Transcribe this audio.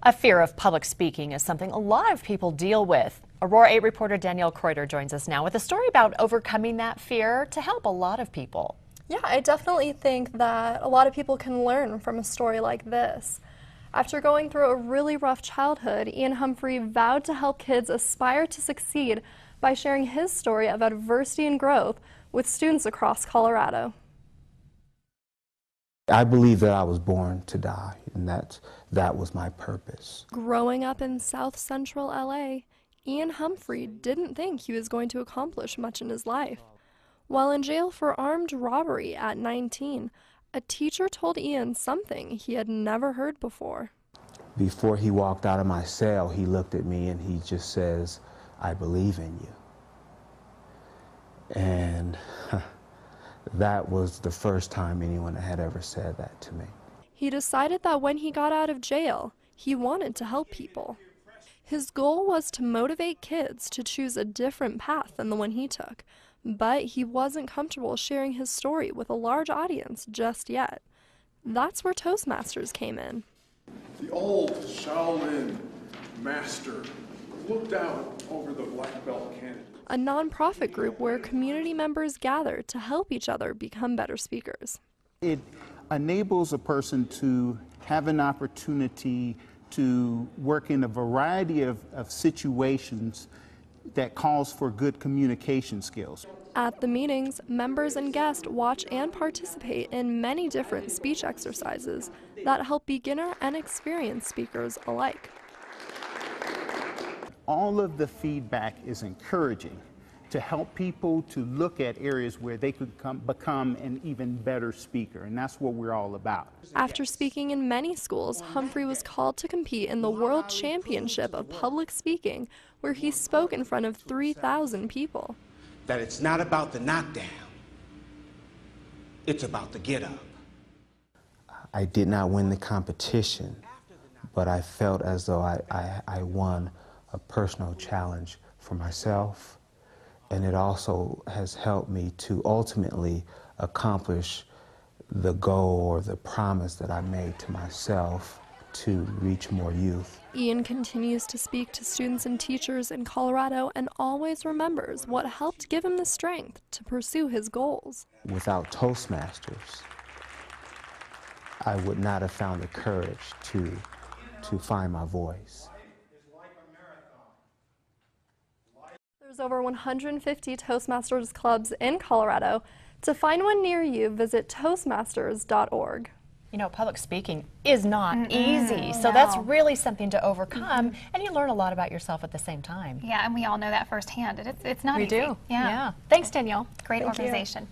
A fear of public speaking is something a lot of people deal with. Aurora 8 reporter Danielle Kreuter joins us now with a story about overcoming that fear to help a lot of people. Yeah, I definitely think that a lot of people can learn from a story like this. After going through a really rough childhood, Ian Humphrey vowed to help kids aspire to succeed by sharing his story of adversity and growth with students across Colorado. I believe that I was born to die, and that was my purpose. Growing up in South Central LA, Ian Humphrey didn't think he was going to accomplish much in his life. While in jail for armed robbery at 19, a teacher told Ian something he had never heard before. Before he walked out of my cell, he looked at me and he just says, "I believe in you." And that was the first time anyone had ever said that to me. He decided that when he got out of jail, he wanted to help people. His goal was to motivate kids to choose a different path than the one he took, but he wasn't comfortable sharing his story with a large audience just yet. That's where Toastmasters came in. The old Shaolin master looked out over the black belt candidate. A nonprofit group where community members gather to help each other become better speakers. It enables a person to have an opportunity to work in a variety of situations that calls for good communication skills. At the meetings, members and guests watch and participate in many different speech exercises that help beginner and experienced speakers alike. All of the feedback is encouraging to help people to look at areas where they could become an even better speaker, and that's what we're all about. After speaking in many schools, Humphrey was called to compete in the World Championship of Public Speaking, where he spoke in front of 3,000 people. That it's not about the knockdown, it's about the get up. I did not win the competition, but I felt as though I won a personal challenge for myself, and it also has helped me to ultimately accomplish the goal or the promise that I made to myself to reach more youth. Ian continues to speak to students and teachers in Colorado and always remembers what helped give him the strength to pursue his goals. Without Toastmasters, I would not have found the courage to find my voice. There's over 150 Toastmasters clubs in Colorado. To find one near you, visit toastmasters.org. You know, public speaking is not easy, so that's really something to overcome, and you learn a lot about yourself at the same time. Yeah, and we all know that firsthand. It's not easy. We do. Yeah. Thanks, Danielle. Great organization.